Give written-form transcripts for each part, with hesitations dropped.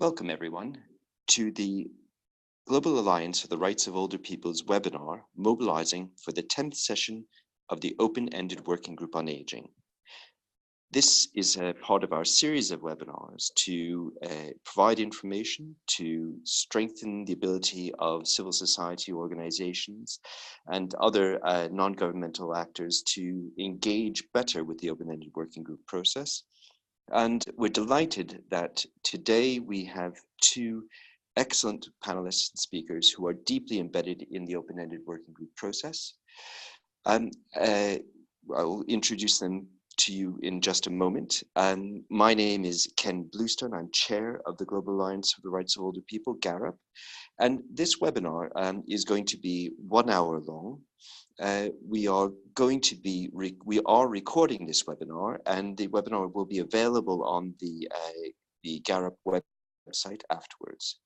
Welcome, everyone, to the Global Alliance for the Rights of Older People's webinar, Mobilizing for the 10th session of the Open-Ended Working Group on Aging. This is a part of our series of webinars to provide information to strengthen the ability of civil society organizations and other non-governmental actors to engage better with the Open-Ended Working Group process. And we're delighted that today we have two excellent panelists and speakers who are deeply embedded in the Open-Ended Working Group process. I'll introduce them to you in just a moment. My name is Ken Bluestone. I'm chair of the Global Alliance for the Rights of Older People, GARAP. And this webinar is going to be 1 hour long. We are recording this webinar, and the webinar will be available on the GARAP website afterwards.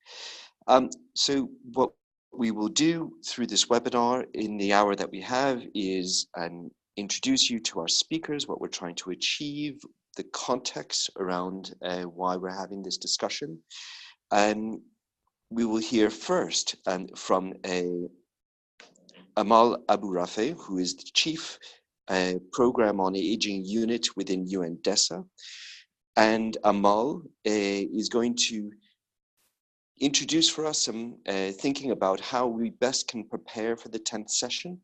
So what we will do through this webinar in the hour that we have is introduce you to our speakers, what we're trying to achieve, the context around why we're having this discussion. And we will hear first from Amal Abou-Rafey, who is the Chief Program on Aging Unit within UNDESA. And Amal is going to introduce for us some thinking about how we best can prepare for the 10th session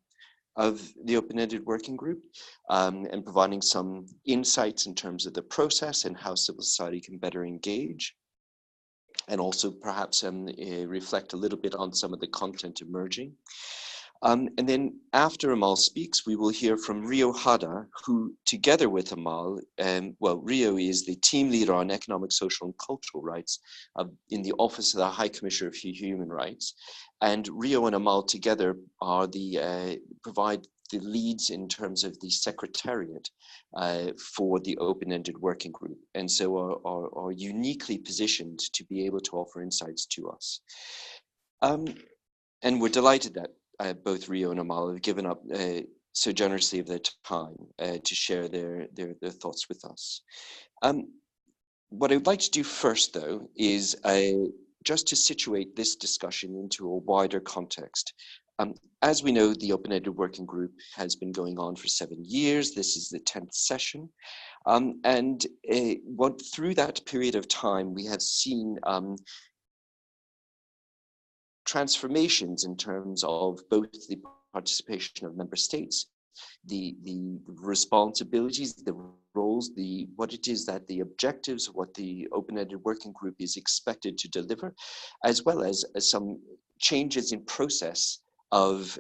of the Open-Ended Working Group, and providing some insights in terms of the process and how civil society can better engage, and also perhaps reflect a little bit on some of the content emerging. And then after Amal speaks, we will hear from Rio Hada, who together with Amal, Rio is the team leader on economic, social and cultural rights in the Office of the High Commissioner for Human Rights. And Rio and Amal together are provide the leads in terms of the secretariat for the Open-Ended Working Group. And so are uniquely positioned to be able to offer insights to us. And we're delighted that both Rio and Amal have given up so generously of their time to share their thoughts with us. What I would like to do first, though, is just to situate this discussion into a wider context. As we know, the Open-Ended Working Group has been going on for 7 years. This is the 10th session. And through that period of time, we have seen transformations in terms of both the participation of member states, the responsibilities, the roles, what it is that the objectives, what the Open-Ended Working Group is expected to deliver, as well as some changes in process of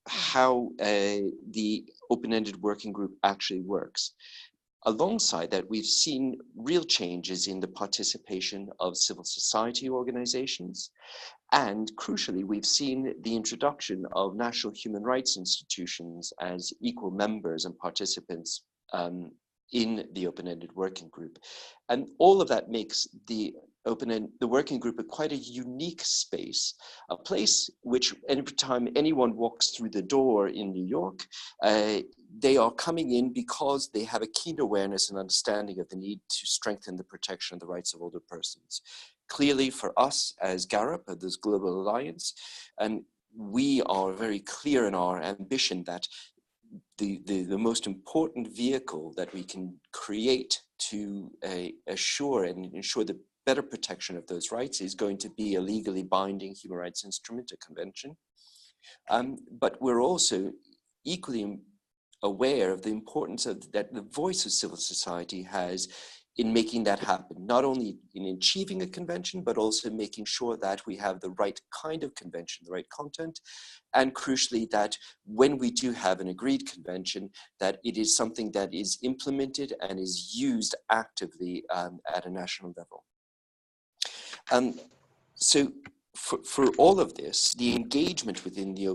how the Open-Ended Working Group actually works. Alongside that, we've seen real changes in the participation of civil society organizations. And crucially, we've seen the introduction of national human rights institutions as equal members and participants in the Open-Ended Working Group. And all of that makes the Working Group quite a unique space, a place which every time anyone walks through the door in New York, they are coming in because they have a keen awareness and understanding of the need to strengthen the protection of the rights of older persons. Clearly for us as GARAP, this Global Alliance, and we are very clear in our ambition that the most important vehicle that we can create to ensure the better protection of those rights is going to be a legally binding human rights instrument, a convention. But we're also equally aware of the importance that the voice of civil society has in making that happen, not only in achieving a convention, but also making sure that we have the right kind of convention, the right content, and crucially that when we do have an agreed convention, that it is something that is implemented and is used actively at a national level. So for all of this, the engagement within the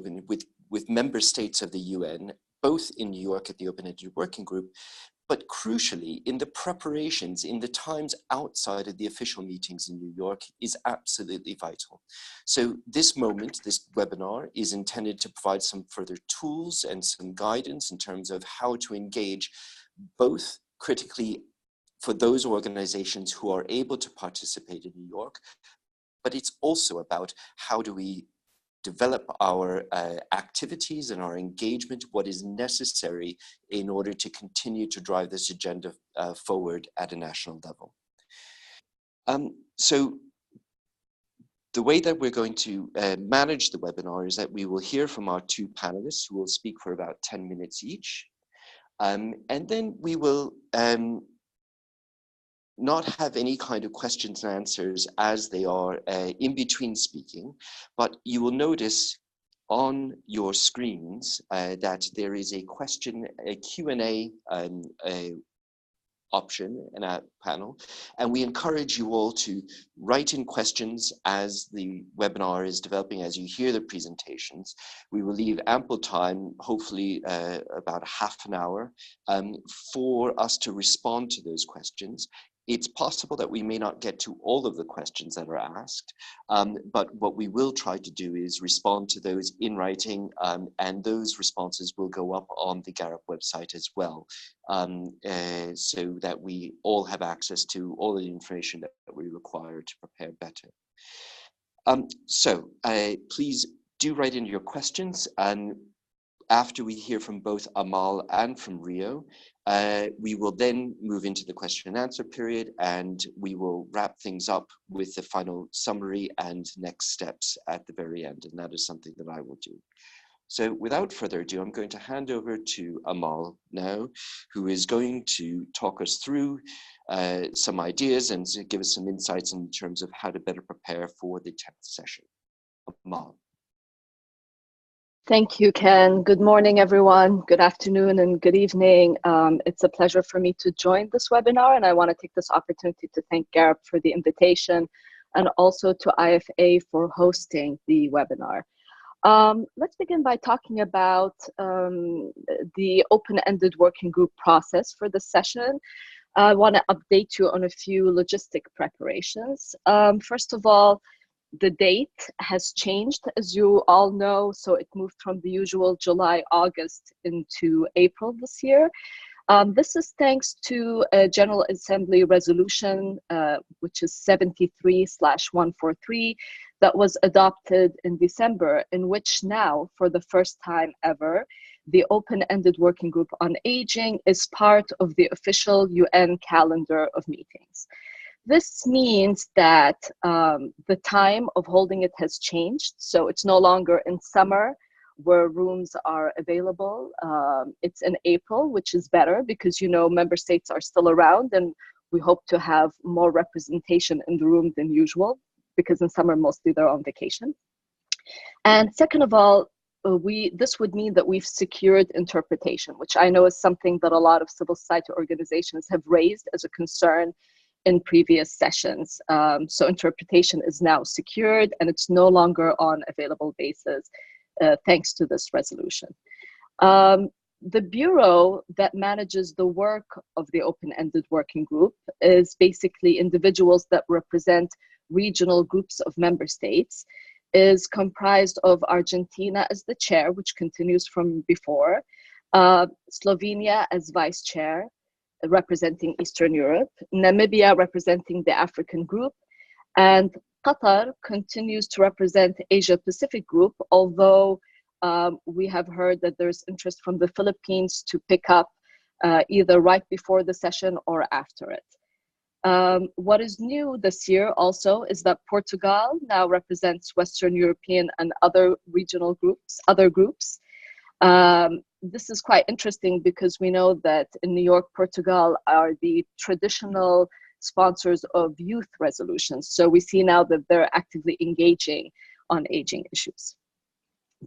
with member states of the UN, both in New York at the Open-Ended Working Group, but crucially in the preparations, in the times outside of the official meetings in New York is absolutely vital. So this moment, this webinar is intended to provide some further tools and some guidance in terms of how to engage both critically for those organizations who are able to participate in New York, but it's also about how do we develop our activities and our engagement, what is necessary in order to continue to drive this agenda forward at a national level. So the way that we're going to manage the webinar is that we will hear from our two panelists who will speak for about 10 minutes each. And then we will not have any kind of questions and answers as they are in between speaking, but you will notice on your screens that there is a Q&A option in our panel, and we encourage you all to write in questions as the webinar is developing, as you hear the presentations. We will leave ample time, hopefully about half an hour, for us to respond to those questions. It's possible that we may not get to all of the questions that are asked, but what we will try to do is respond to those in writing, and those responses will go up on the GARUP website as well, so that we all have access to all the information that we require to prepare better. So please do write in your questions, and after we hear from both Amal and from Rio, we will then move into the question and answer period, and we will wrap things up with the final summary and next steps at the very end, and that is something that I will do. So without further ado, I'm going to hand over to Amal now, who is going to talk us through some ideas and give us some insights in terms of how to better prepare for the 10th session. Amal. Thank you, Ken. Good morning, everyone. Good afternoon and good evening. It's a pleasure for me to join this webinar, and I want to take this opportunity to thank GARUP for the invitation and also to IFA for hosting the webinar. Let's begin by talking about the open-ended working group process for this session. I want to update you on a few logistic preparations. First of all, the date has changed, as you all know, so it moved from the usual July, August into April this year. This is thanks to a General Assembly resolution, which is 73/143, that was adopted in December, in which now, for the first time ever, the open-ended working group on aging is part of the official UN calendar of meetings. This means that the time of holding it has changed. So it's no longer in summer where rooms are available. It's in April, which is better because, you know, member states are still around, and we hope to have more representation in the room than usual, because in summer mostly they're on vacation. And second of all, this would mean that we've secured interpretation, which I know is something that a lot of civil society organizations have raised as a concern in previous sessions. So interpretation is now secured, and it's no longer on available basis, thanks to this resolution. The bureau that manages the work of the open-ended working group is basically individuals that represent regional groups of member states, is comprised of Argentina as the chair, which continues from before, Slovenia as vice chair, representing Eastern Europe, Namibia representing the African group, and Qatar continues to represent Asia Pacific group, although we have heard that there's interest from the Philippines to pick up either right before the session or after it. What is new this year also is that Portugal now represents Western European and other regional groups, This is quite interesting because we know that in New York, Portugal are the traditional sponsors of youth resolutions. So we see now that they're actively engaging on aging issues.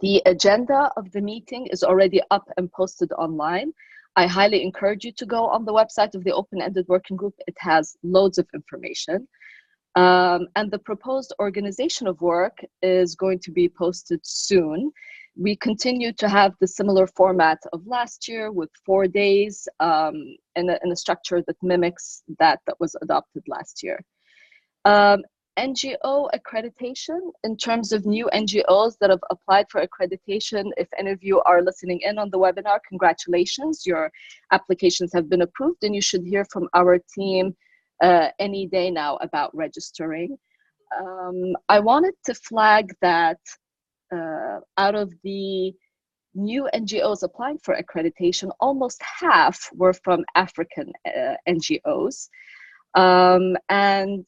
The agenda of the meeting is already up and posted online. I highly encourage you to go on the website of the open-ended working group. It has loads of information. And the proposed organization of work is going to be posted soon. We continue to have the similar format of last year with 4 days in a structure that mimics that was adopted last year. NGO accreditation, in terms of new NGOs that have applied for accreditation, if any of you are listening in on the webinar, congratulations, your applications have been approved and you should hear from our team any day now about registering. I wanted to flag that out of the new NGOs applying for accreditation, almost half were from African NGOs. And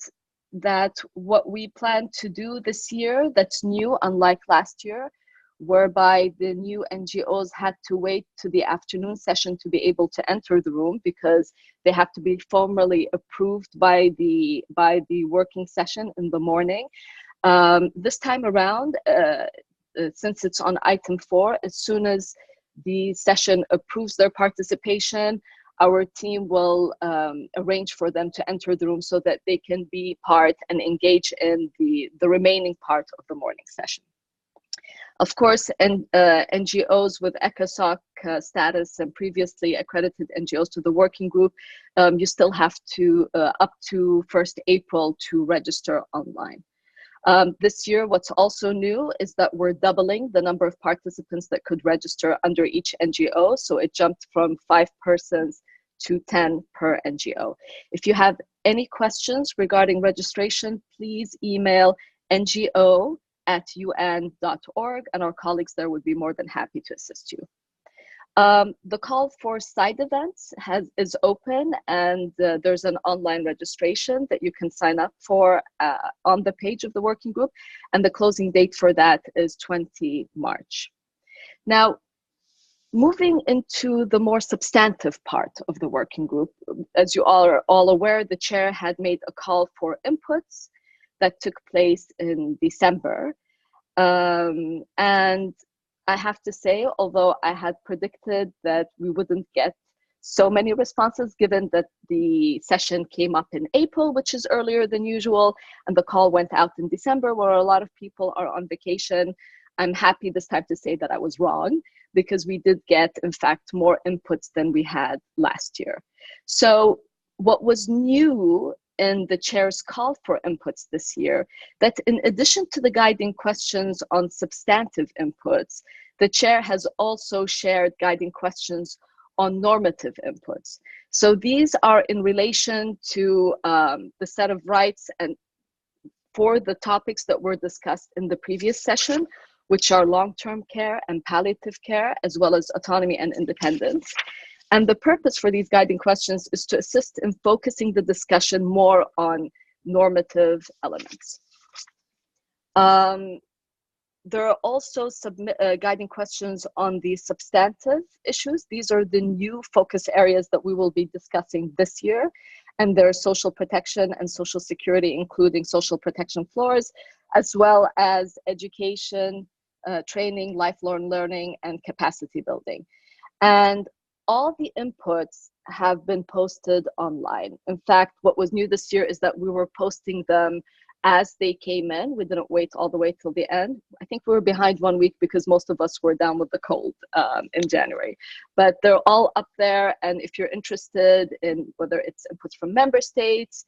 that what we plan to do this year that's new, unlike last year, whereby the new NGOs had to wait to the afternoon session to be able to enter the room because they have to be formally approved by the working session in the morning. This time around, since it's on item 4, as soon as the session approves their participation, our team will arrange for them to enter the room so that they can be part and engage in the remaining part of the morning session. Of course, NGOs with ECOSOC status and previously accredited NGOs to the working group, you still have to, up to 1st April, to register online. This year, what's also new is that we're doubling the number of participants that could register under each NGO. So it jumped from 5 persons to 10 per NGO. If you have any questions regarding registration, please email ngo@un.org and our colleagues there would be more than happy to assist you. The call for side events is open and there's an online registration that you can sign up for on the page of the working group, and the closing date for that is 20 March. Now, moving into the more substantive part of the working group, as you are all aware, the chair had made a call for inputs that took place in December. And I have to say, although I had predicted that we wouldn't get so many responses, given that the session came up in April, which is earlier than usual, and the call went out in December, where a lot of people are on vacation, I'm happy this time to say that I was wrong, because we did get, in fact, more inputs than we had last year. So what was new in the chair's call for inputs this year, that in addition to the guiding questions on substantive inputs, the chair has also shared guiding questions on normative inputs. So these are in relation to the set of rights and for the topics that were discussed in the previous session, which are long-term care and palliative care, as well as autonomy and independence. And the purpose for these guiding questions is to assist in focusing the discussion more on normative elements. There are also guiding questions on the substantive issues. These are the new focus areas that we will be discussing this year. And there's social protection and social security, including social protection floors, as well as education, training, lifelong learning, and capacity building. And all the inputs have been posted online. In fact, what was new this year is that we were posting them as they came in. We didn't wait all the way till the end. I think we were behind 1 week because most of us were down with the cold in January. But they're all up there, and if you're interested in whether it's inputs from member states,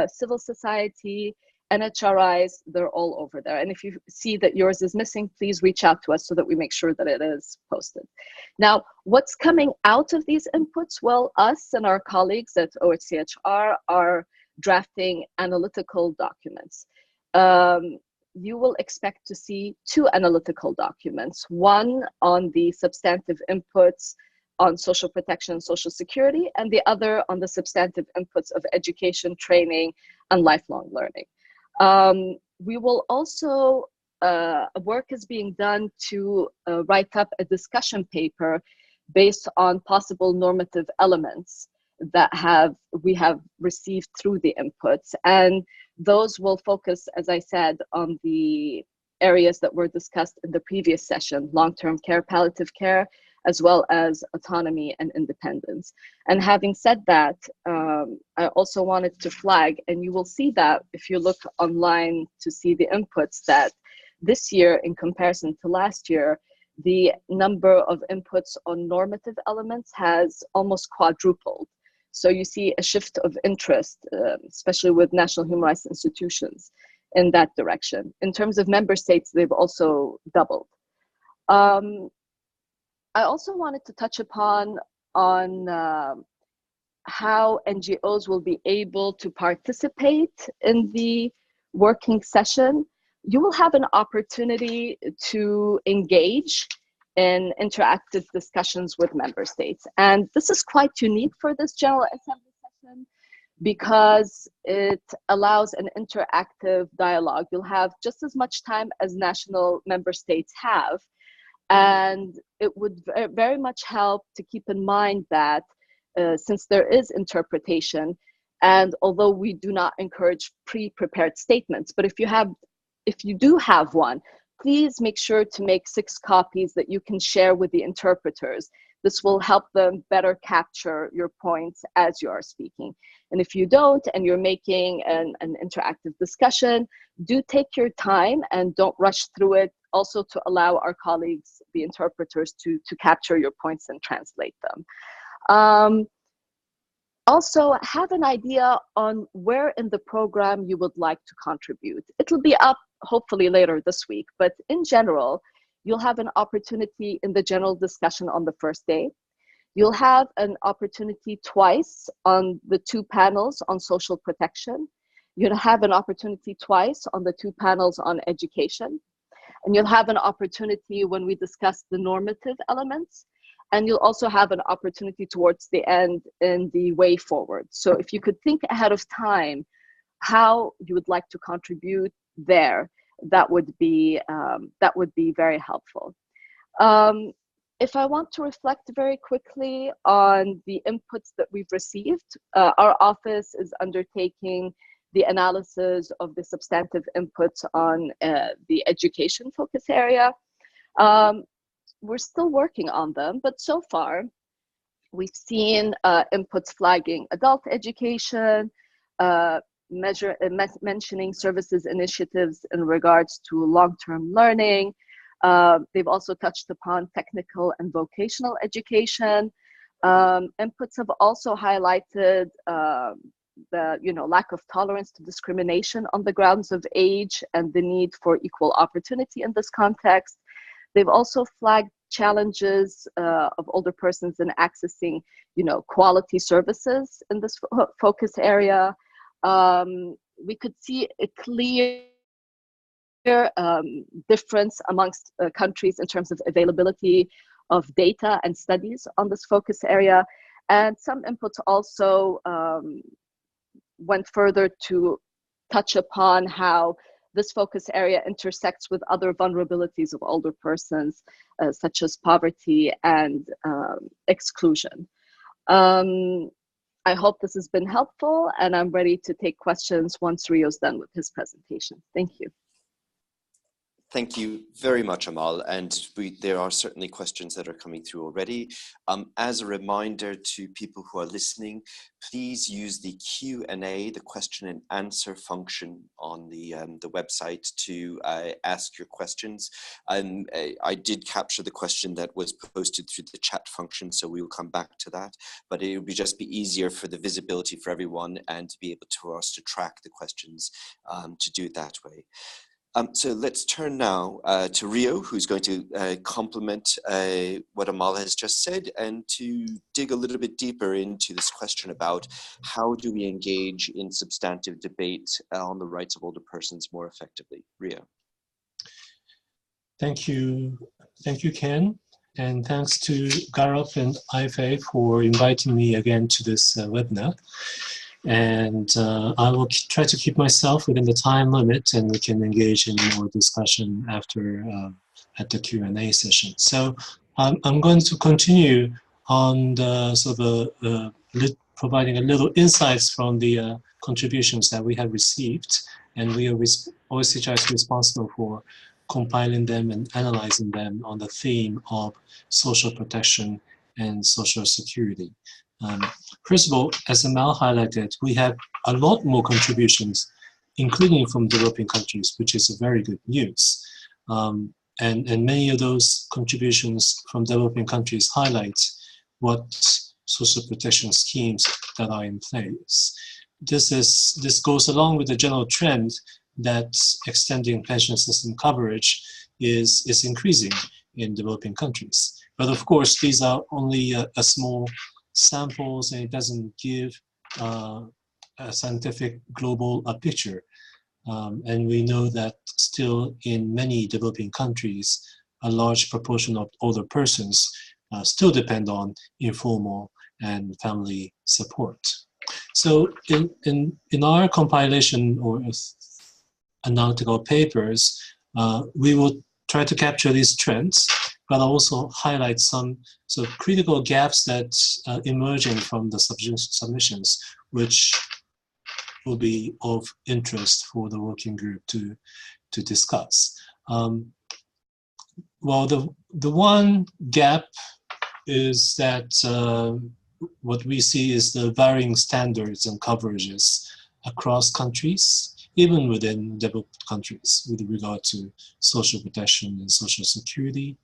civil society, NHRIs, they're all over there. And if you see that yours is missing, please reach out to us so that we make sure that it is posted. Now, what's coming out of these inputs? Well, us and our colleagues at OHCHR are drafting analytical documents. You will expect to see 2 analytical documents, one on the substantive inputs on social protection and social security, and the other on the substantive inputs of education, training, and lifelong learning. We will also, work is being done to write up a discussion paper based on possible normative elements that we have received through the inputs. And those will focus, as I said, on the areas that were discussed in the previous session, long-term care, palliative care, as well as autonomy and independence. And having said that, I also wanted to flag, and you will see that if you look online to see the inputs, that this year in comparison to last year, the number of inputs on normative elements has almost quadrupled. So you see a shift of interest, especially with national human rights institutions, in that direction. In terms of member states, they've also doubled. I also wanted to touch upon how NGOs will be able to participate in the working session. You will have an opportunity to engage in interactive discussions with member states. And this is quite unique for this General Assembly session because it allows an interactive dialogue. You'll have just as much time as national member states have. And it would very much help to keep in mind that since there is interpretation, and although we do not encourage pre-prepared statements, but if you do have one, please make sure to make 6 copies that you can share with the interpreters. This will help them better capture your points as you are speaking. And if you don't, and you're making an interactive discussion, do take your time and don't rush through it, also to allow our colleagues, the interpreters, to capture your points and translate them. Also, have an idea on where in the program you would like to contribute. It'll be up hopefully later this week, but in general, you'll have an opportunity in the general discussion on the first day. You'll have an opportunity twice on the 2 panels on social protection. You'll have an opportunity twice on the 2 panels on education. And you'll have an opportunity when we discuss the normative elements. And you'll also have an opportunity towards the end in the way forward. So if you could think ahead of time how you would like to contribute there, that would be very helpful. If I want to reflect very quickly on the inputs that we've received, our office is undertaking the analysis of the substantive inputs on the education focus area. We're still working on them, but so far we've seen inputs flagging adult education, mentioning services initiatives in regards to long-term learning. They've also touched upon technical and vocational education. Inputs have also highlighted the lack of tolerance to discrimination on the grounds of age and the need for equal opportunity in this context. They've also flagged challenges of older persons in accessing, quality services in this focus area. We could see a clear difference amongst countries in terms of availability of data and studies on this focus area. And some inputs also went further to touch upon how this focus area intersects with other vulnerabilities of older persons, such as poverty and exclusion. I hope this has been helpful, and I'm ready to take questions once Rio's done with his presentation. Thank you. Thank you very much, Amal. And there are certainly questions that are coming through already. As a reminder to people who are listening, please use the Q&A, the question and answer function on the website to ask your questions. I did capture the question that was posted through the chat function, so we will come back to that. But it will just be easier for the visibility for everyone and to be able for us to track the questions to do it that way. So let's turn now to Rio, who's going to complement what Amal has just said and to dig a little bit deeper into this question about how do we engage in substantive debate on the rights of older persons more effectively. Rio. Thank you, Ken. And thanks to Gaurav and IFA for inviting me again to this webinar. And I will try to keep myself within the time limit, and we can engage in more discussion after at the Q&A session. So I'm going to continue on the sort of providing a little insights from the contributions that we have received, and we are OSCHR is responsible for compiling them and analyzing them on the theme of social protection and social security. First of all, as Amal highlighted, we have a lot more contributions, including from developing countries, which is a very good news. And many of those contributions from developing countries highlight what social protection schemes that are in place. This goes along with the general trend that extending pension system coverage is increasing in developing countries. But of course, these are only a small samples, and it doesn't give a scientific global picture. And we know that still in many developing countries, a large proportion of older persons still depend on informal and family support. So in our compilation or analytical papers, we will try to capture these trends, but also highlight some sort of critical gaps that emerging from the submissions, which will be of interest for the working group to discuss. Well, the one gap is that what we see is the varying standards and coverages across countries, even within developed countries, with regard to social protection and social security.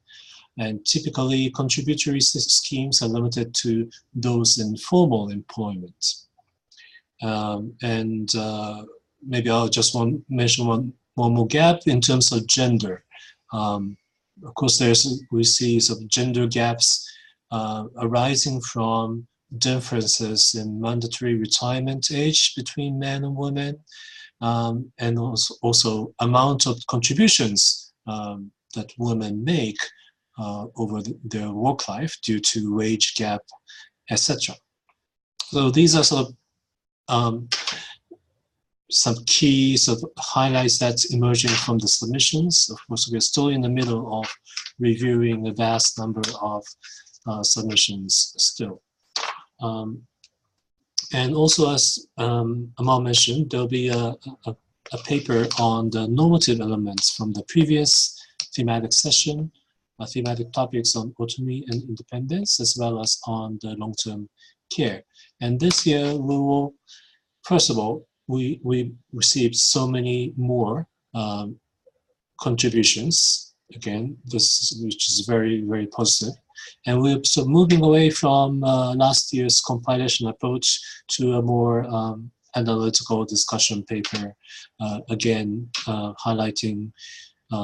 And typically, contributory schemes are limited to those in formal employment. Maybe I'll just mention one more gap in terms of gender. Of course, we see some gender gaps arising from differences in mandatory retirement age between men and women, and also amount of contributions that women make over their work life due to wage gap, etc. So these are sort of some key sort of highlights that's emerging from the submissions. Of course, we're still in the middle of reviewing a vast number of submissions still. And also, as Amal mentioned, there'll be a paper on the normative elements from the previous thematic session, thematic topics on autonomy and independence, as well as on the long-term care. And this year, we will, first of all, we received so many more contributions. Again, which is very, very positive. And we're sort of moving away from last year's compilation approach to a more analytical discussion paper, again, highlighting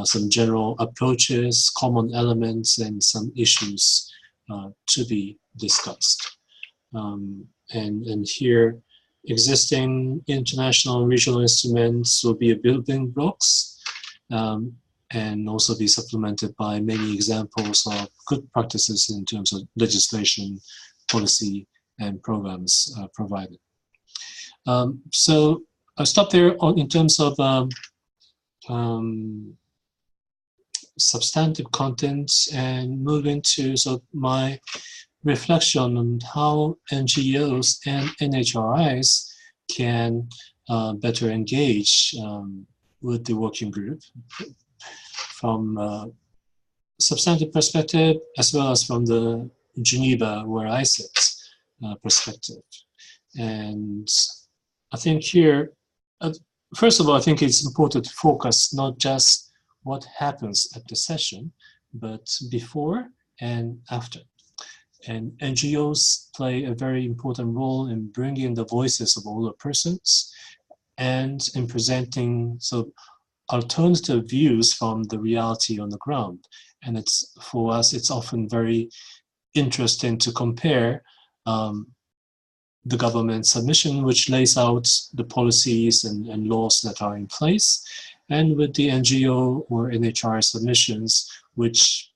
some general approaches, common elements, and some issues to be discussed. And here, existing international regional instruments will be a building blocks, and also be supplemented by many examples of good practices in terms of legislation, policy, and programs provided. So I'll stop there in terms of substantive content and move into sort of my reflection on how NGOs and NHRIs can better engage with the working group from a substantive perspective, as well as from the Geneva, where I sit, perspective. And I think here, first of all, I think it's important to focus not just what happens at the session, but before and after. And NGOs play a very important role in bringing the voices of older persons and in presenting so alternative views from the reality on the ground. And it's, for us, it's often very interesting to compare the government submission, which lays out the policies and laws that are in place, and with the NGO or NHR submissions, which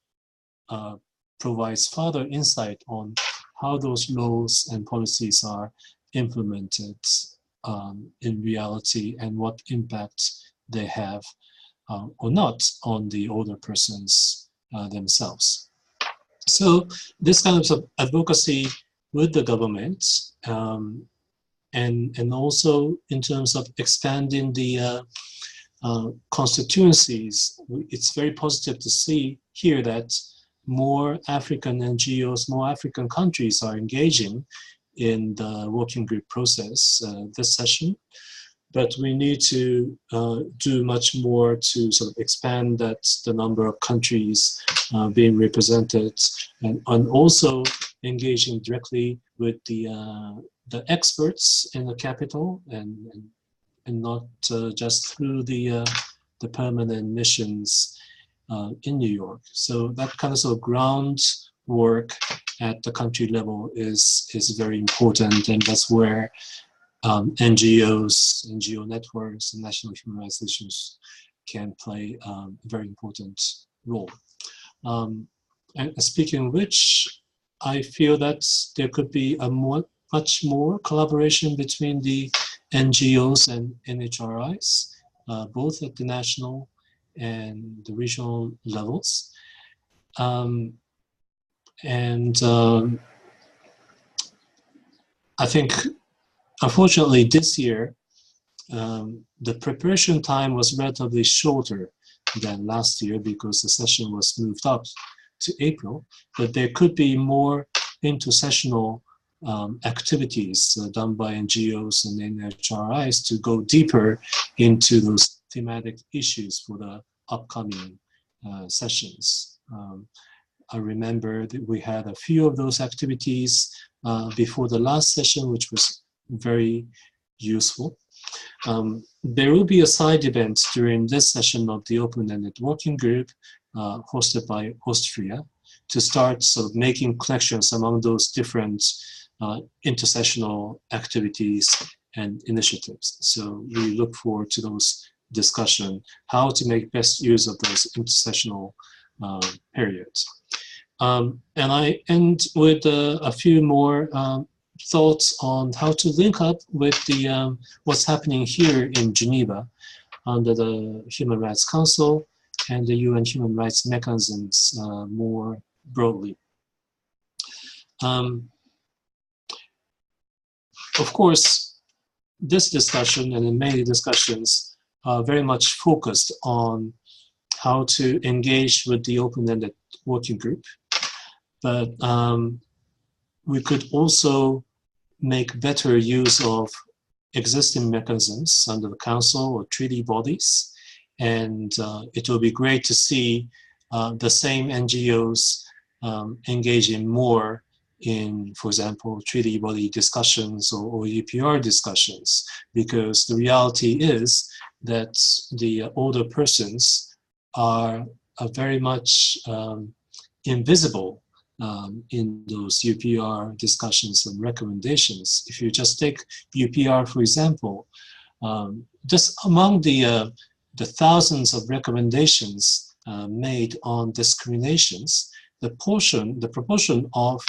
provides further insight on how those laws and policies are implemented in reality and what impact they have or not on the older persons themselves. So this kind of advocacy with the government and also in terms of expanding the constituencies, it's very positive to see here that more African NGOs, more African countries are engaging in the working group process this session. But we need to do much more to sort of expand the number of countries being represented, and also engaging directly with the experts in the capital and and not just through the permanent missions in New York. So that kind of sort of groundwork at the country level is very important, and that's where NGOs, NGO networks, and national human rights issues can play a very important role. And speaking of which, I feel that there could be much more collaboration between the NGOs and NHRIs, both at the national and the regional levels. I think, unfortunately, this year, the preparation time was relatively shorter than last year because the session was moved up to April, but there could be more intersessional activities done by NGOs and NHRIs to go deeper into those thematic issues for the upcoming sessions. I remember that we had a few of those activities before the last session, which was very useful. There will be a side event during this session of the Open-Ended Working Group hosted by Austria to start sort of making connections among those different intersessional activities and initiatives. So we look forward to those discussions, how to make best use of those intersessional periods. And I end with a few more thoughts on how to link up with the what's happening here in Geneva under the Human Rights Council and the UN human rights mechanisms more broadly. Of course, this discussion and many discussions are very much focused on how to engage with the open-ended working group, but we could also make better use of existing mechanisms under the council or treaty bodies. And it will be great to see the same NGOs engaging more in, for example, treaty body discussions or UPR discussions, because the reality is that the older persons are very much invisible in those UPR discussions and recommendations. If you just take UPR, for example, just among the thousands of recommendations made on discriminations, the proportion of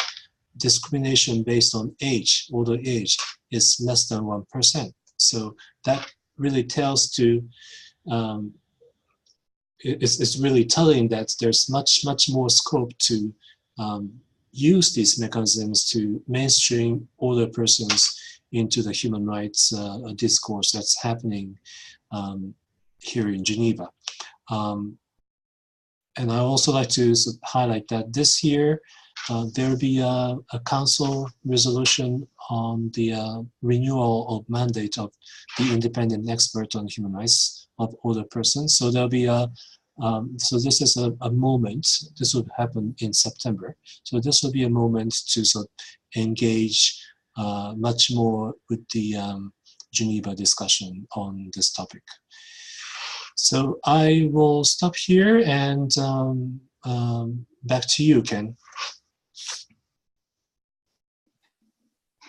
discrimination based on age, older age, is less than 1%. So that really tells to, it's really telling that there's much more scope to use these mechanisms to mainstream older persons into the human rights discourse that's happening here in Geneva. And I also like to highlight that this year there will be a council resolution on the renewal of mandate of the independent expert on human rights of older persons. So there'll be so this is a moment, this will happen in September. So this will be a moment to sort of engage much more with the Geneva discussion on this topic. So I will stop here and back to you, Ken.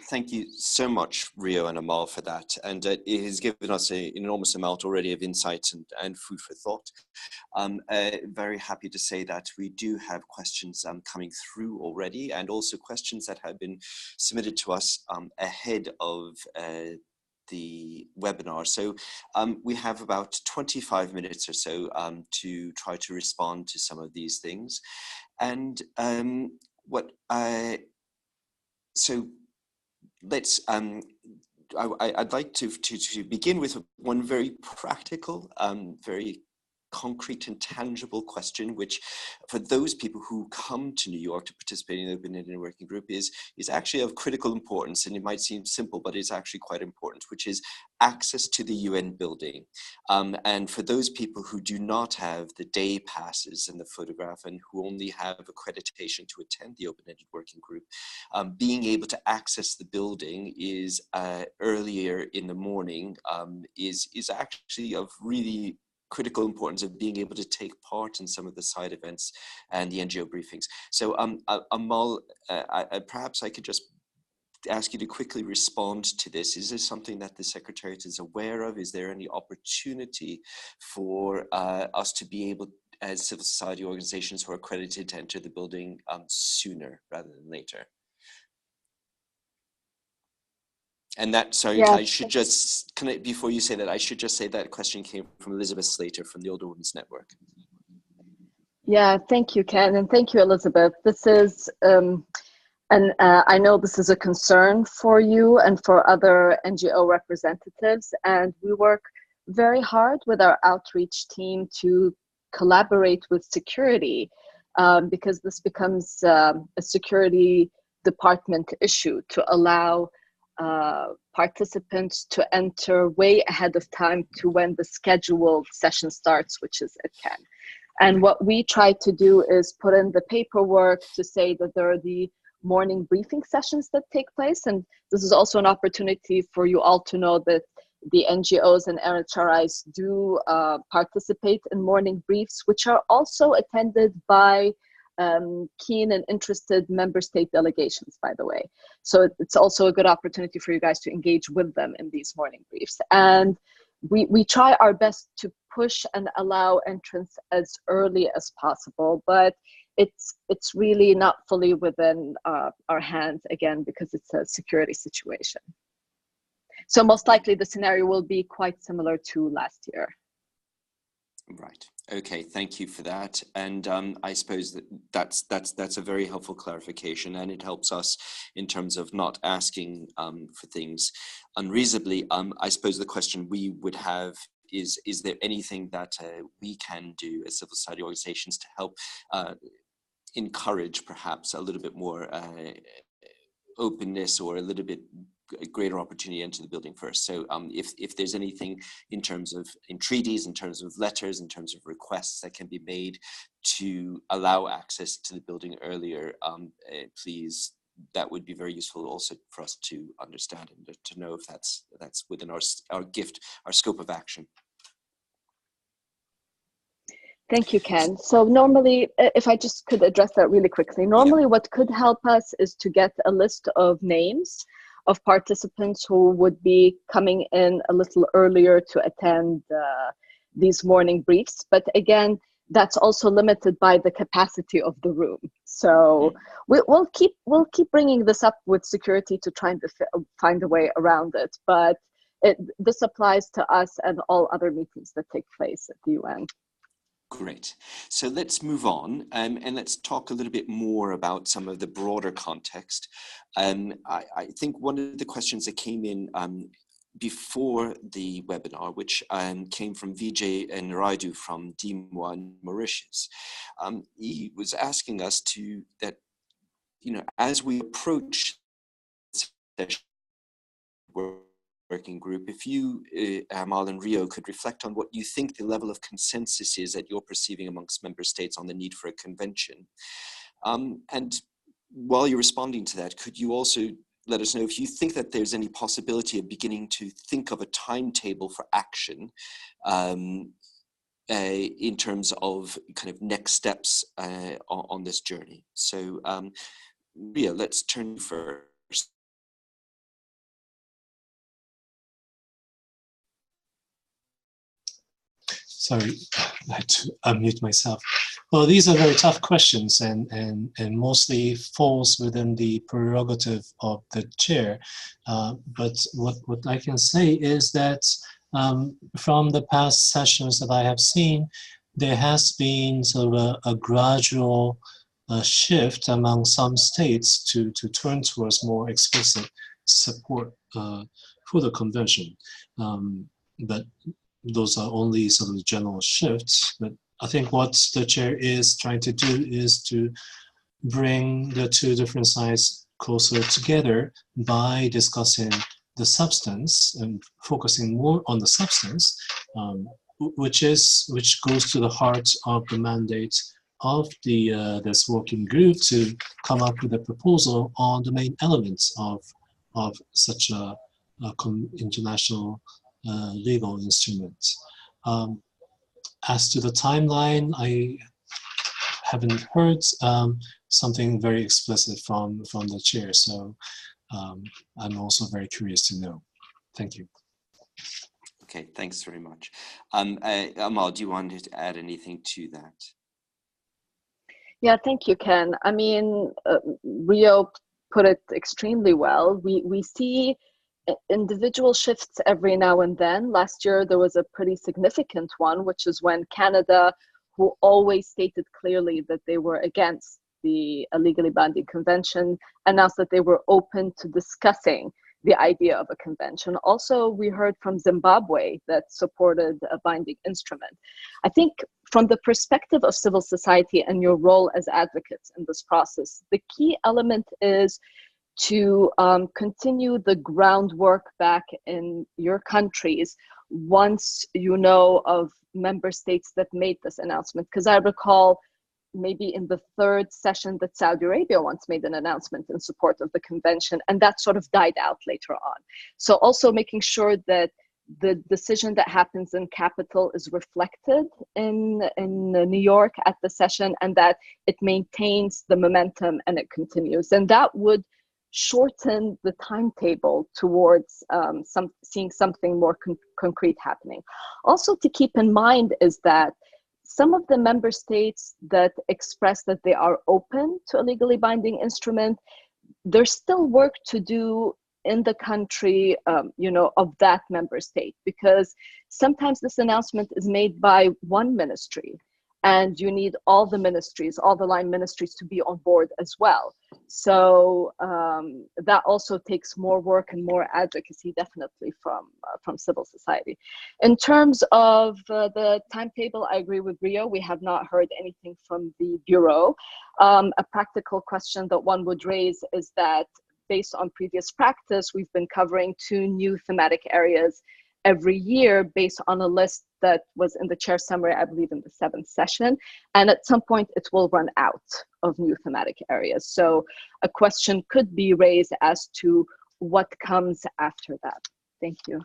Thank you so much, Rio and Amal, for that. And it has given us an enormous amount already of insight and food for thought. Very happy to say that we do have questions coming through already, and also questions that have been submitted to us ahead of the webinar. So we have about 25 minutes or so to try to respond to some of these things. And so let's, I'd like to begin with one very practical, very concrete and tangible question, which for those people who come to New York to participate in the Open-Ended Working Group is actually of critical importance, and it might seem simple, but it's actually quite important, which is access to the UN building. And for those people who do not have the day passes and the photograph and who only have accreditation to attend the Open-Ended Working Group, being able to access the building is earlier in the morning is actually of really critical importance of being able to take part in some of the side events and the NGO briefings. So Amal, perhaps I could just ask you to quickly respond to this. Is this something that the Secretariat is aware of? Is there any opportunity for us to be able, as civil society organizations who are accredited, to enter the building sooner rather than later? And that, sorry, Yeah. I should just, before you say that, I should just say that question came from Elizabeth Slater from the Older Women's Network. Yeah, thank you, Ken, and thank you, Elizabeth. This is, I know this is a concern for you and for other NGO representatives, and we work very hard with our outreach team to collaborate with security, because this becomes a security department issue to allow participants to enter way ahead of time to when the scheduled session starts, which is at 10. And what we try to do is put in the paperwork to say that there are the morning briefing sessions that take place. And this is also an opportunity for you all to know that the NGOs and NHRIs do participate in morning briefs, which are also attended by keen and interested member state delegations, by the way. So it's also a good opportunity for you guys to engage with them in these morning briefs. And we try our best to push and allow entrance as early as possible, but it's really not fully within our hands, again, because it's a security situation. So most likely the scenario will be quite similar to last year. Right. Okay. Thank you for that. And I suppose that's a very helpful clarification, and it helps us in terms of not asking for things unreasonably. I suppose the question we would have is there anything that we can do as civil society organizations to help encourage perhaps a little bit more openness or a little bit greater opportunity into the building first. So if there's anything in terms of entreaties, in terms of letters, in terms of requests that can be made to allow access to the building earlier, please, that would be very useful also for us to understand and to know if that's within our gift, our scope of action. Thank you, Ken. So normally, if I just could address that really quickly, normally what could help us is to get a list of names of participants who would be coming in a little earlier to attend these morning briefs. But again, that's also limited by the capacity of the room. So we'll keep bringing this up with security to try and find a way around it. But this applies to us and all other meetings that take place at the UN. Great. So let's move on and let's talk a little bit more about some of the broader context. I think one of the questions that came in before the webinar, which came from Vijay and Raidu from DMWA in Mauritius, he was asking us that, as we approach the working group, if you, Amal and Rio, could reflect on what you think the level of consensus is that you're perceiving amongst member states on the need for a convention. And while you're responding to that, could you also let us know if you think that there's any possibility of beginning to think of a timetable for action in terms of kind of next steps on this journey. So Ria, let's turn first. Sorry, I had to unmute myself. Well, these are very tough questions and mostly falls within the prerogative of the chair. But what I can say is that from the past sessions that I have seen, there has been sort of a gradual shift among some states to turn towards more explicit support for the convention. But those are only sort of general shifts, but I think what the chair is trying to do is to bring the two different sides closer together by discussing the substance and focusing more on the substance, which goes to the heart of the mandate of this working group to come up with a proposal on the main elements of such a international legal instrument. As to the timeline, I haven't heard something very explicit from the chair, so I'm also very curious to know. Thank you. Okay, thanks very much. Amal, do you want to add anything to that? Yeah, thank you, Ken. I mean, Rio put it extremely well. We see individual shifts every now and then. Last year, there was a pretty significant one, which is when Canada, who always stated clearly that they were against the legally binding convention, announced that they were open to discussing the idea of a convention. Also, we heard from Zimbabwe that supported a binding instrument. I think from the perspective of civil society and your role as advocates in this process, the key element is to continue the groundwork back in your countries once you know of member states that made this announcement. Because I recall maybe in the third session that Saudi Arabia once made an announcement in support of the convention, and that sort of died out later on. So also making sure that the decision that happens in Capitol is reflected in New York at the session, and that it maintains the momentum and it continues. And that would shorten the timetable towards seeing something more concrete happening. Also to keep in mind is that some of the member states that express that they are open to a legally binding instrument, there's still work to do in the country, of that member state, because sometimes this announcement is made by one ministry, and you need all the ministries, all the line ministries to be on board as well. So that also takes more work and more advocacy, definitely from civil society. In terms of the timetable, I agree with Rio. We have not heard anything from the Bureau. A practical question that one would raise is that based on previous practice, we've been covering 2 new thematic areas every year based on a list that was in the chair summary, I believe in the 7th session. And at some point it will run out of new thematic areas. So a question could be raised as to what comes after that. Thank you.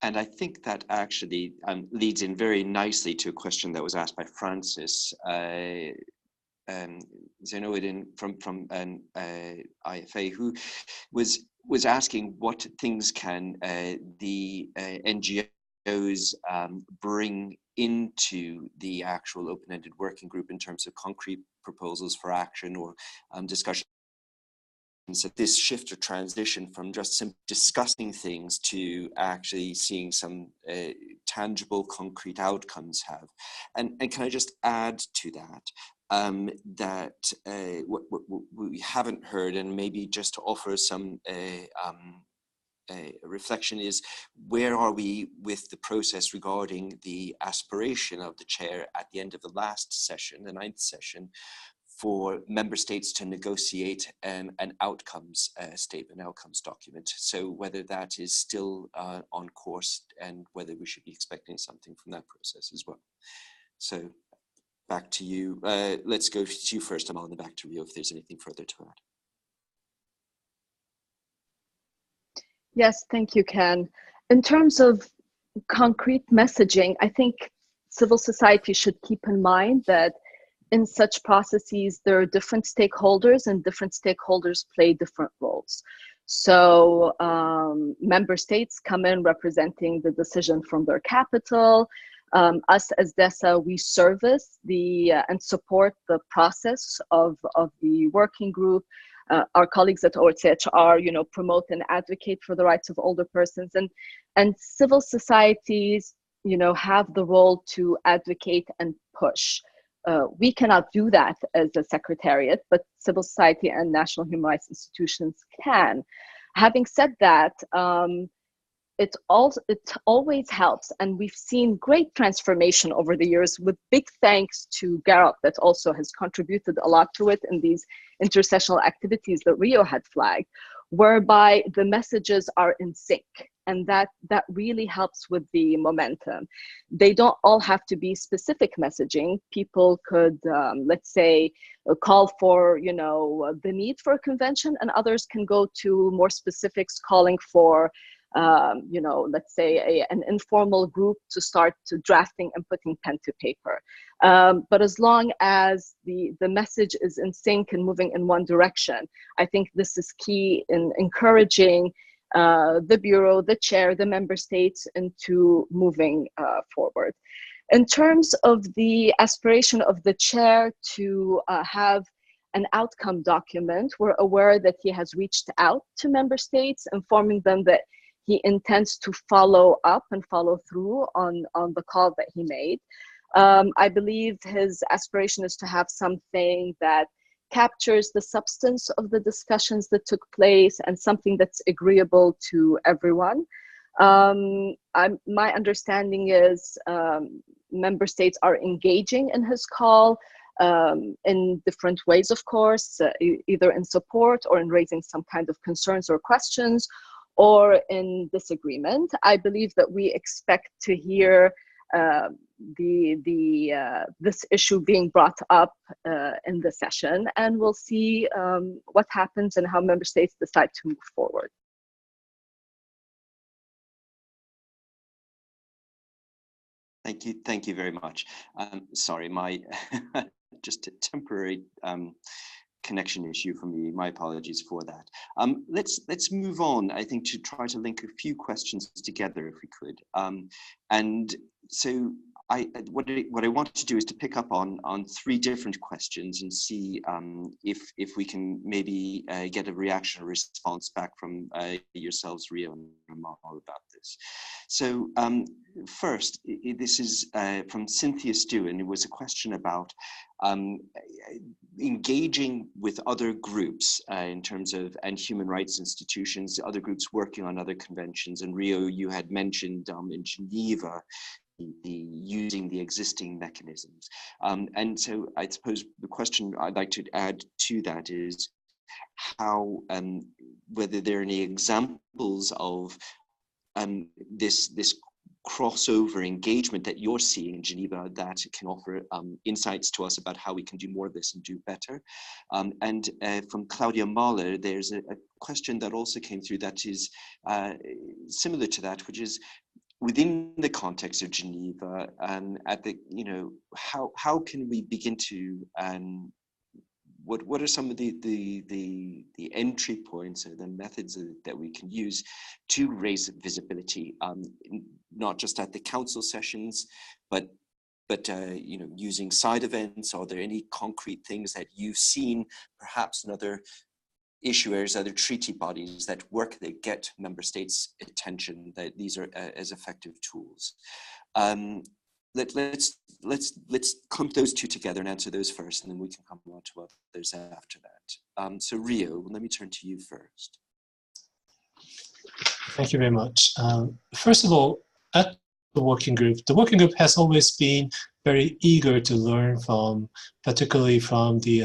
And I think that actually leads in very nicely to a question that was asked by Francis Zenoidin from IFA, who was asking what things can the NGOs bring into the actual open-ended working group in terms of concrete proposals for action or discussions. At this shift or transition from just simply discussing things to actually seeing some tangible, concrete outcomes have. And can I just add to that? What we haven't heard, and maybe just to offer some reflection, is where are we with the process regarding the aspiration of the chair at the end of the last session, the 9th session, for member states to negotiate an outcomes statement, outcomes document. So whether that is still on course and whether we should be expecting something from that process as well. So back to you. Let's go to you first, Amal, and then back to Rio if there's anything further to add. Yes, thank you, Ken. In terms of concrete messaging, I think civil society should keep in mind that in such processes, there are different stakeholders, and different stakeholders play different roles. So member states come in representing the decision from their capital. Us as DESA, we service and support the process of the working group. Our colleagues at OHCHR, promote and advocate for the rights of older persons, and civil societies, have the role to advocate and push. We cannot do that as a secretariat, but civil society and national human rights institutions can. Having said that, it always helps, and we've seen great transformation over the years, with big thanks to Garop that also has contributed a lot to it in these intersessional activities that Rio had flagged, whereby the messages are in sync, and that really helps with the momentum. They don't all have to be specific messaging. People could, let's say, call for, the need for a convention, and others can go to more specifics, calling for let's say an informal group to start drafting and putting pen to paper. But as long as the message is in sync and moving in one direction, I think this is key in encouraging the Bureau, the chair, the member states into moving forward. In terms of the aspiration of the chair to have an outcome document, we're aware that he has reached out to member states, informing them that he intends to follow up and follow through on the call that he made. I believe his aspiration is to have something that captures the substance of the discussions that took place and something that's agreeable to everyone. My understanding is member states are engaging in his call in different ways, of course, either in support or in raising some kind of concerns or questions, or in disagreement. I believe that we expect to hear this issue being brought up in the session, and we'll see what happens and how member states decide to move forward. Thank you very much. Sorry, my just a temporary connection issue for me. My apologies for that. Let's move on, I think, to try to link a few questions together, if we could. And so what I wanted to do is to pick up on three different questions and see if we can maybe get a reaction or response back from yourselves, Rio and Amal, about this. So first, this is from Cynthia Stew, and it was a question about engaging with other groups in terms of, and human rights institutions, other groups working on other conventions. And Rio, you had mentioned in Geneva, using the existing mechanisms. And so I suppose the question I'd like to add to that is how, whether there are any examples of this crossover engagement that you're seeing in Geneva that can offer insights to us about how we can do more of this and do better. And from Claudia Mahler, there's a question that also came through that is similar to that, which is, within the context of Geneva, at the, how can we begin to, what are some of the entry points or the methods that we can use to raise visibility, not just at the council sessions, but using side events? Are there any concrete things that you've seen, perhaps in other issuers, other treaty bodies that work, that get member states' attention, that these are as effective tools? Let's clump those two together and answer those first, and then we can come on to others after that. So Rio, let me turn to you first. Thank you very much. First of all, at the working group has always been very eager to learn from, particularly from the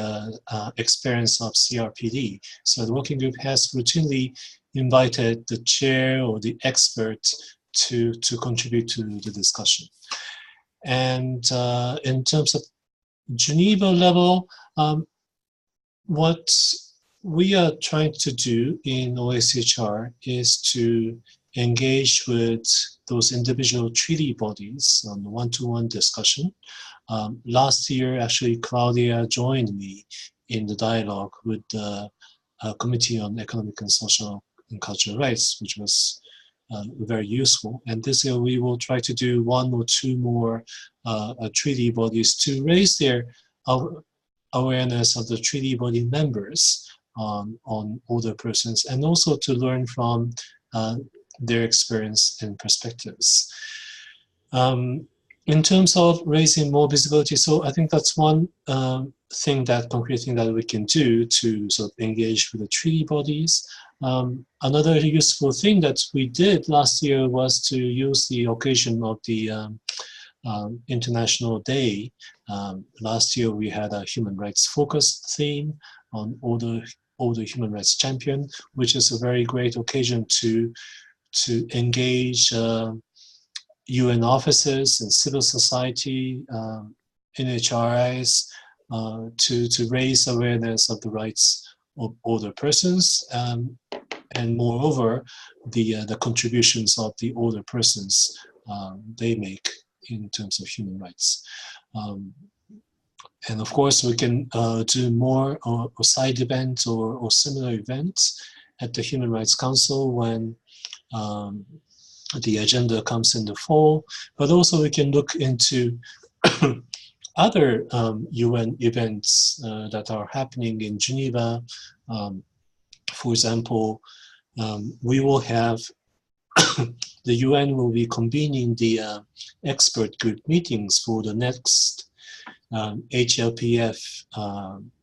experience of CRPD. So the working group has routinely invited the chair or the expert to contribute to the discussion. And in terms of Geneva level, what we are trying to do in OSHR is to engage with those individual treaty bodies on one-to-one discussion. Last year, actually, Claudia joined me in the dialogue with the Committee on Economic and Social and Cultural Rights, which was very useful. And this year, we will try to do one or two more treaty bodies to raise their awareness of the treaty body members on older persons, and also to learn from their experience and perspectives. In terms of raising more visibility, so I think that's one concrete thing that we can do to sort of engage with the treaty bodies. Another useful thing that we did last year was to use the occasion of the International Day. Last year we had a human rights focused theme on older human rights champion, which is a very great occasion to engage UN officers and civil society, NHRIs, to raise awareness of the rights of older persons, and moreover, the contributions of the older persons they make in terms of human rights. And of course, we can do more or side events or similar events at the Human Rights Council when the agenda comes in the fall, but also we can look into other UN events that are happening in Geneva. For example, we will have the UN will be convening the expert group meetings for the next HLPF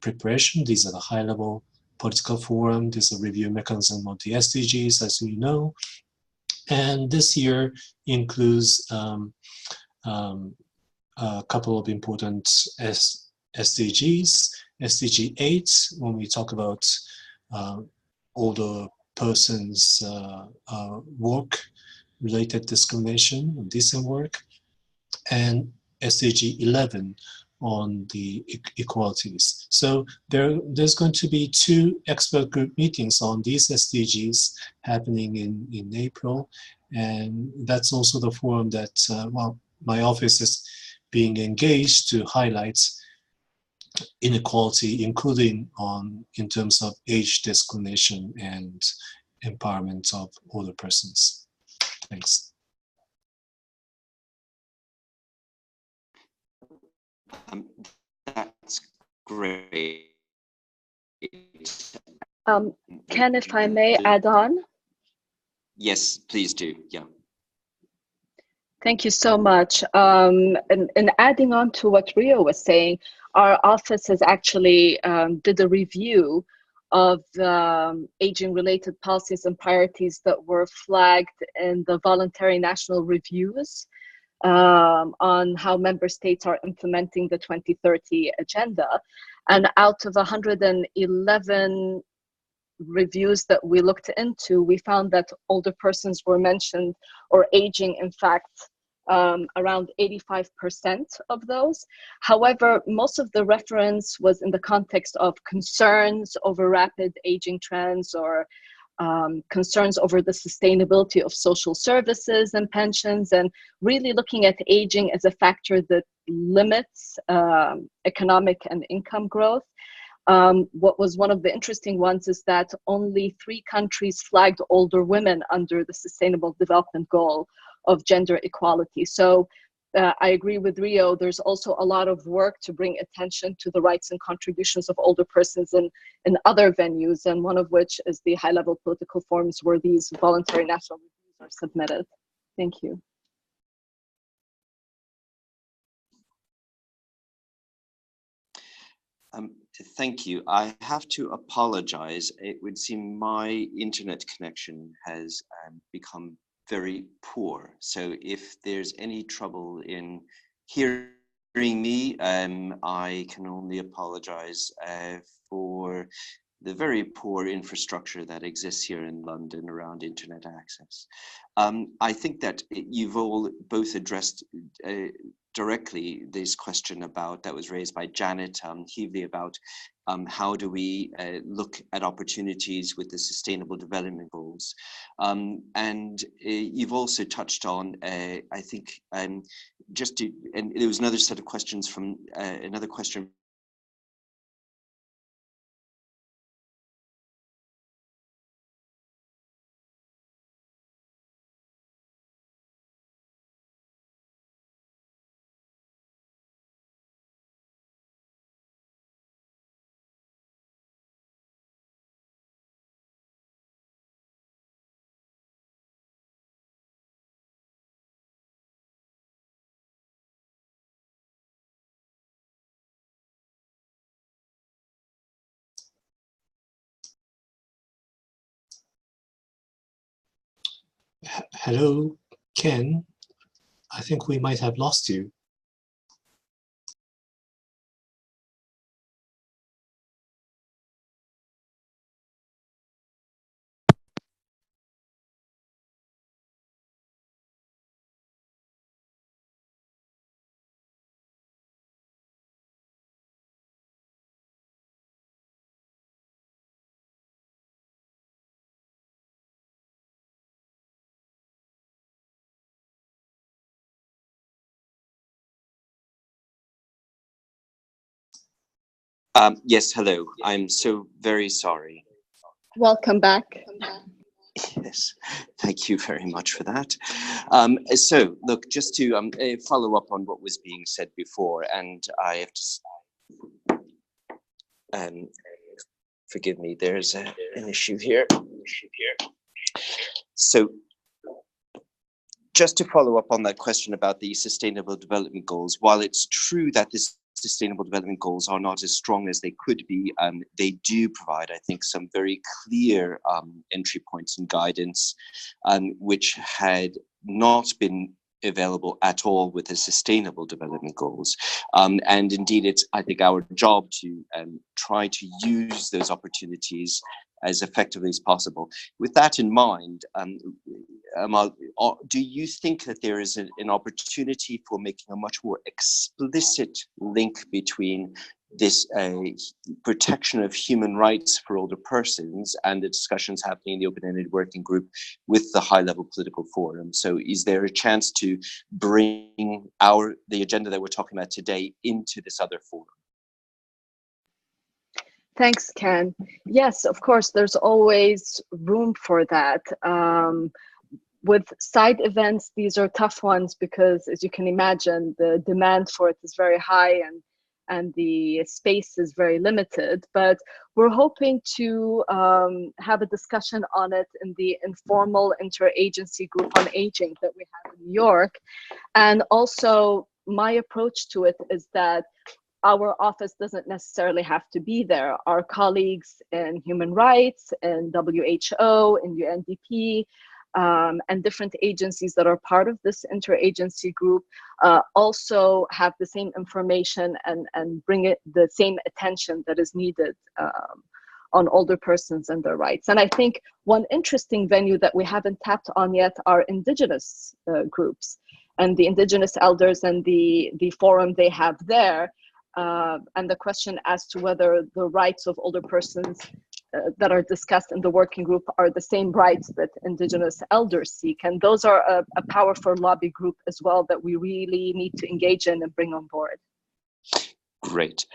preparation. These are the high-level political forum. There's a review mechanism of the SDGs, as we know. And this year includes a couple of important SDGs. SDG 8, when we talk about older persons' work-related discrimination and decent work, and SDG 11 on the equalities. So there's going to be 2 expert group meetings on these SDGs happening in April, and that's also the forum that well, my office is being engaged to highlight inequality, including in terms of age discrimination and empowerment of older persons. Thanks. That's great. Ken, if I may add on? Yes, please do. Yeah. Thank you so much. And adding on to what Rio was saying, our office has actually did a review of aging-related policies and priorities that were flagged in the voluntary national reviews on how member states are implementing the 2030 agenda. And out of 111 reviews that we looked into, we found that older persons were mentioned, or aging, in fact, around 85% of those. However, most of the reference was in the context of concerns over rapid aging trends, or concerns over the sustainability of social services and pensions, and really looking at aging as a factor that limits economic and income growth. What was one of the interesting ones is that only 3 countries flagged older women under the Sustainable Development Goal of gender equality. So I agree with Rio, there's also a lot of work to bring attention to the rights and contributions of older persons in other venues, and one of which is the high-level political forums where these voluntary national reviews are submitted. Thank you. Thank you. I have to apologize. It would seem my internet connection has become very poor. So if there's any trouble in hearing me, I can only apologize for the very poor infrastructure that exists here in London around internet access. I think that you've all both addressed directly this question that was raised by Janet Heavley about how do we look at opportunities with the Sustainable Development Goals. And you've also touched on, I think, and there was another set of questions from another question Hello, Ken. I think we might have lost you. Yes, hello. I'm so very sorry. Welcome back. Yes, thank you very much for that. So, look, just to follow up on what was being said before, and I have to, forgive me, there's an issue here. So, just to follow up on that question about the Sustainable Development Goals, while it's true that the Sustainable Development Goals are not as strong as they could be, they do provide, I think, some very clear entry points and guidance, which had not been available at all with the Sustainable Development Goals. And indeed, it's, I think, our job to try to use those opportunities as effectively as possible. With that in mind, Amal, do you think that there is an opportunity for making a much more explicit link between this protection of human rights for older persons and the discussions happening in the open-ended working group with the high-level political forum? So is there a chance to bring the agenda that we're talking about today into this other forum? Thanks, Ken. Yes, of course, there's always room for that. With side events, these are tough ones because, as you can imagine, the demand for it is very high and the space is very limited. But we're hoping to have a discussion on it in the informal interagency group on aging that we have in New York. And also, my approach to it is that our office doesn't necessarily have to be there. Our colleagues in human rights, in WHO, in UNDP, and different agencies that are part of this interagency group also have the same information and bring it the same attention that is needed on older persons and their rights. And I think one interesting venue that we haven't tapped on yet are indigenous groups and the indigenous elders and the forum they have there. And the question as to whether the rights of older persons that are discussed in the working group are the same rights that indigenous elders seek. And those are a powerful lobby group as well that we really need to engage in and bring on board. Great.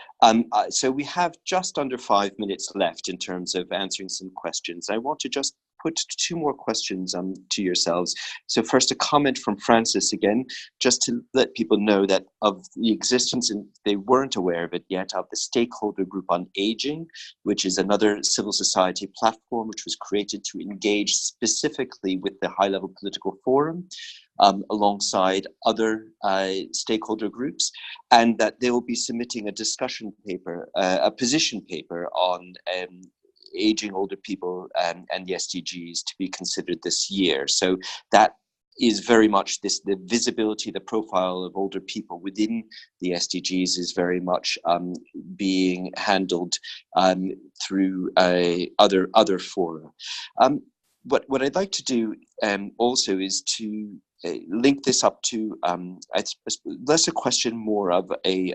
So we have just under 5 minutes left in terms of answering some questions. I want to just put 2 more questions to yourselves. So first, a comment from Francis again, just to let people know that of the existence, and they weren't aware of it yet, of the Stakeholder Group on Aging, which is another civil society platform which was created to engage specifically with the high-level political forum alongside other stakeholder groups, and that they will be submitting a discussion paper, a position paper on aging older people and the SDGs to be considered this year. So that is very much this, the visibility, the profile of older people within the SDGs is very much being handled through other fora. What I'd like to do also is to link this up to less a question, more of a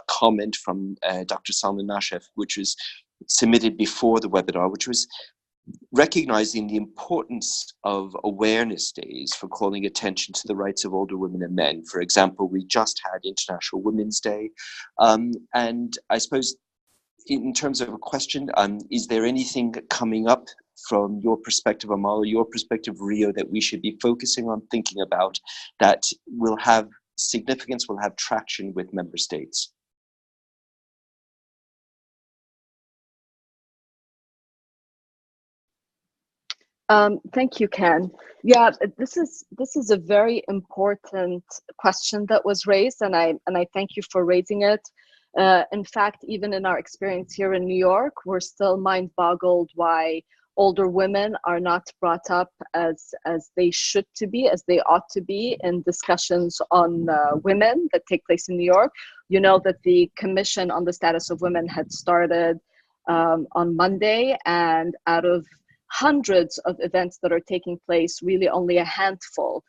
comment from Dr. Salman Nashef, which was submitted before the webinar, which was recognizing the importance of awareness days for calling attention to the rights of older women and men. For example, we just had International Women's Day. And I suppose in terms of a question, is there anything coming up from your perspective, Amal, your perspective, Rio, that we should be focusing on, thinking about, that will have significance, will have traction with member states? Thank you, Ken. Yeah, this is a very important question that was raised, and I thank you for raising it. In fact, even in our experience here in New York, we're still mind-boggled why older women are not brought up as they should to be, as they ought to be in discussions on women that take place in New York. You know that the Commission on the Status of Women had started on Monday, and out of hundreds of events that are taking place, really only a handful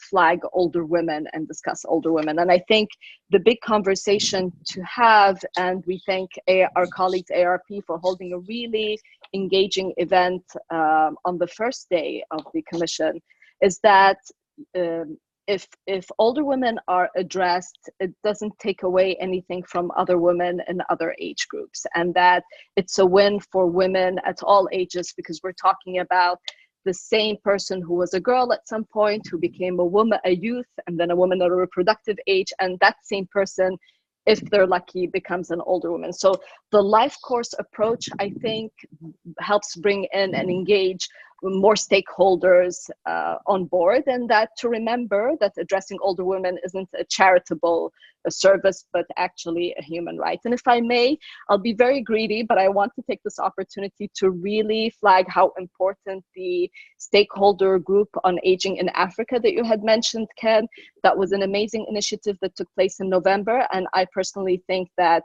flag older women and discuss older women. And I think the big conversation to have, and we thank our colleagues ARP for holding a really engaging event on the first day of the commission, is that if older women are addressed, it doesn't take away anything from other women in other age groups, and that it's a win for women at all ages, because we're talking about the same person who was a girl at some point, who became a woman, a youth, and then a woman at a reproductive age, and that same person, if they're lucky, becomes an older woman. So the life course approach, I think, helps bring in and engage more stakeholders on board, and that to remember that addressing older women isn't a charitable service, but actually a human right. And if I may, I'll be very greedy, but I want to take this opportunity to really flag how important the stakeholder group on aging in Africa that you had mentioned, Ken. That was an amazing initiative that took place in November, and I personally think that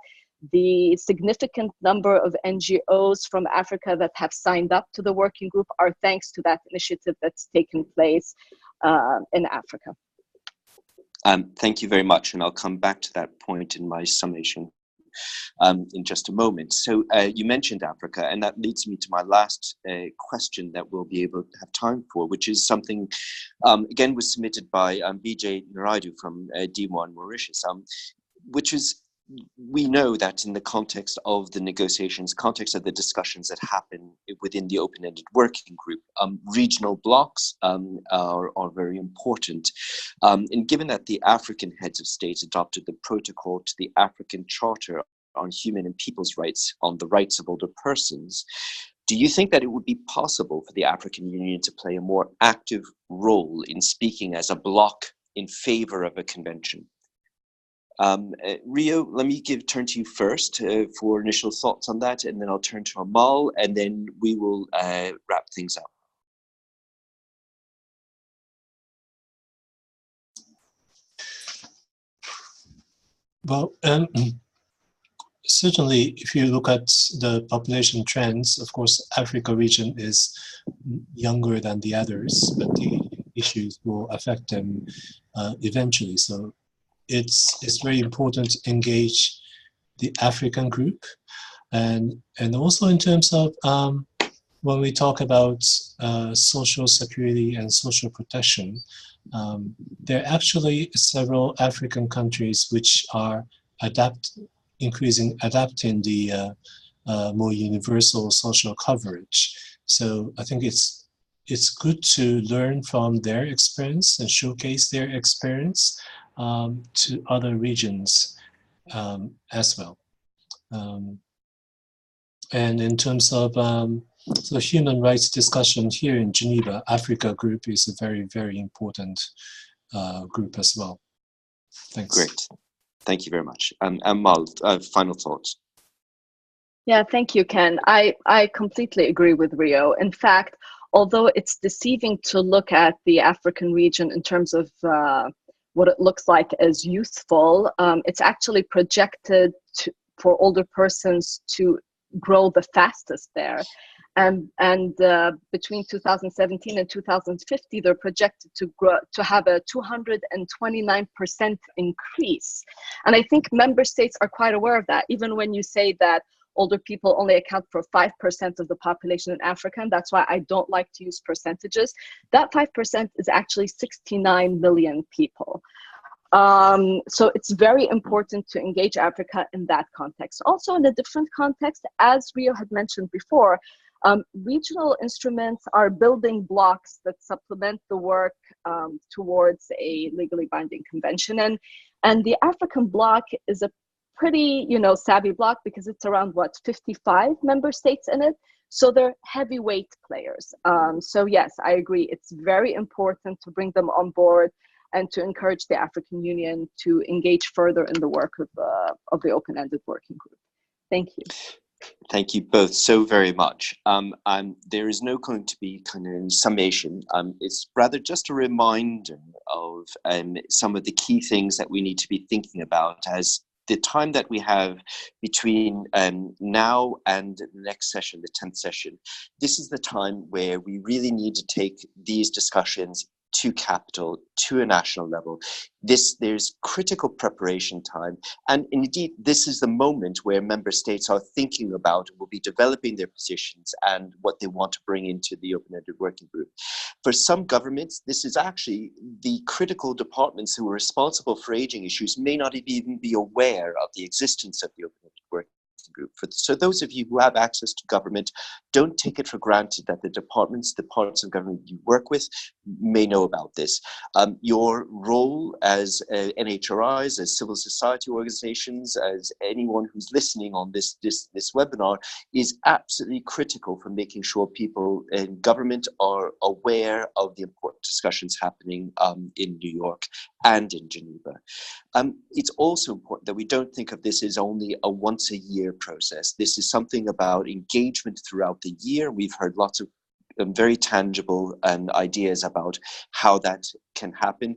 the significant number of NGOs from Africa that have signed up to the working group are thanks to that initiative that's taken place in Africa. Thank you very much, and I'll come back to that point in my summation in just a moment. So you mentioned Africa, and that leads me to my last question that we'll be able to have time for, which is something, again, was submitted by Vijay Naraidu from D1 Mauritius, which is, we know that in the context of the negotiations, context of the discussions that happen within the open-ended working group, regional blocks are very important. And given that the African heads of state adopted the protocol to the African Charter on Human and People's Rights on the rights of older persons, do you think that it would be possible for the African Union to play a more active role in speaking as a bloc in favor of a convention? Rio, let me turn to you first for initial thoughts on that, and then I'll turn to Amal, and then we will wrap things up. Well, certainly, if you look at the population trends, of course, Africa region is younger than the others, but the issues will affect them eventually. So it's very important to engage the African group, and also in terms of when we talk about social security and social protection, there are actually several African countries which are adapting the more universal social coverage. So I think it's good to learn from their experience and showcase their experience to other regions as well. And in terms of the human rights discussion here in Geneva, Africa group is a very, very important group as well. Thanks. Great. Thank you very much. Amal, final thoughts. Yeah, thank you, Ken. I completely agree with Rio. In fact, although it's deceiving to look at the African region in terms of what it looks like as youthful, it's actually projected for older persons to grow the fastest there. And between 2017 and 2050, they're projected to have a 229% increase. And I think member states are quite aware of that, even when you say that older people only account for 5% of the population in Africa, and that's why I don't like to use percentages. That 5% is actually 69 million people. So it's very important to engage Africa in that context. Also in a different context, as Rio had mentioned before, regional instruments are building blocks that supplement the work towards a legally binding convention. And the African bloc is a pretty, savvy bloc, because it's around 55 member states in it. So they're heavyweight players. So yes, I agree. It's very important to bring them on board and to encourage the African Union to engage further in the work of the open-ended working group. Thank you. Thank you both so very much. There is no going to be kind of summation. It's rather just a reminder of some of the key things that we need to be thinking about as the time that we have between now and the next session, the 10th session. This is the time where we really need to take these discussions to capital, to a national level. There's critical preparation time. And indeed, this is the moment where member states are thinking about, will be developing their positions and what they want to bring into the open-ended working group. For some governments, this is actually the critical departments who are responsible for aging issues may not even be aware of the existence of the open-ended working group. So those of you who have access to government, don't take it for granted that the departments, the parts of government you work with may know about this. Your role as NHRIs, as civil society organizations, as anyone who's listening on this webinar is absolutely critical for making sure people in government are aware of the important discussions happening in New York and in Geneva. It's also important that we don't think of this as only a once a year process. This is something about engagement throughout the year. We've heard lots of very tangible ideas about how that can happen.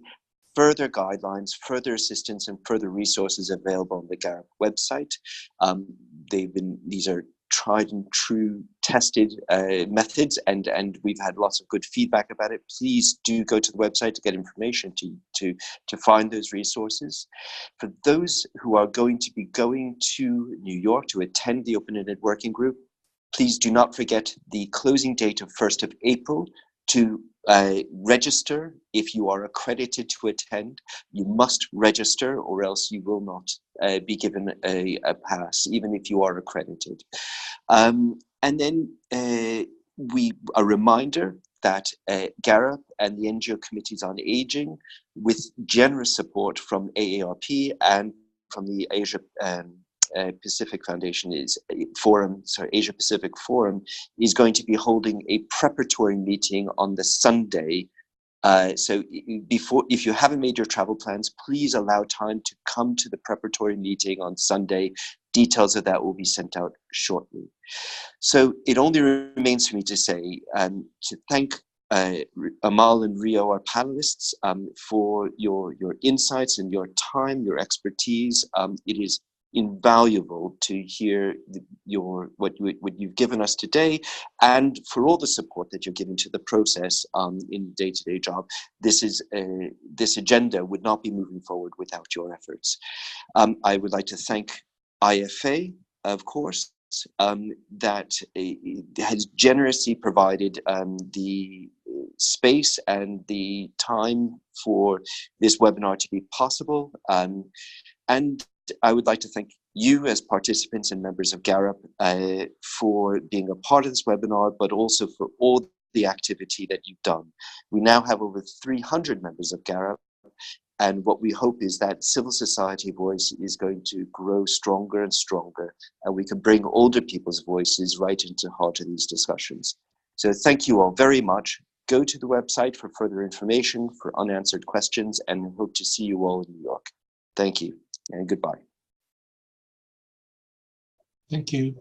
Further guidelines, further assistance, and further resources available on the GARAP website. These are tried and true tested methods, and we've had lots of good feedback about it. Please do go to the website to get information to find those resources. For those who are going to be going to New York to attend the Open-Ended Working Group, please do not forget the closing date of 1st of April to register. If you are accredited to attend, you must register or else you will not be given a pass, even if you are accredited. And then a reminder that GARAP and the NGO Committees on Aging, with generous support from AARP and from the Asia Pacific Foundation Asia Pacific Forum, is going to be holding a preparatory meeting on the Sunday. So if you haven't made your travel plans, please allow time to come to the preparatory meeting on Sunday. Details of that will be sent out shortly. So it only remains for me to say, to thank Amal and Rio, our panelists, for your insights and your time, your expertise. It is invaluable to hear what you've given us today, and for all the support that you're giving to the process in the day-to-day job. This agenda would not be moving forward without your efforts. I would like to thank IFA, of course, that has generously provided the space and the time for this webinar to be possible. And I would like to thank you as participants and members of GARAP for being a part of this webinar, but also for all the activity that you've done. We now have over 300 members of GARAP, and what we hope is that civil society voice is going to grow stronger and stronger, and we can bring older people's voices right into the heart of these discussions. So thank you all very much. Go to the website for further information, for unanswered questions, and hope to see you all in New York. Thank you and goodbye. Thank you.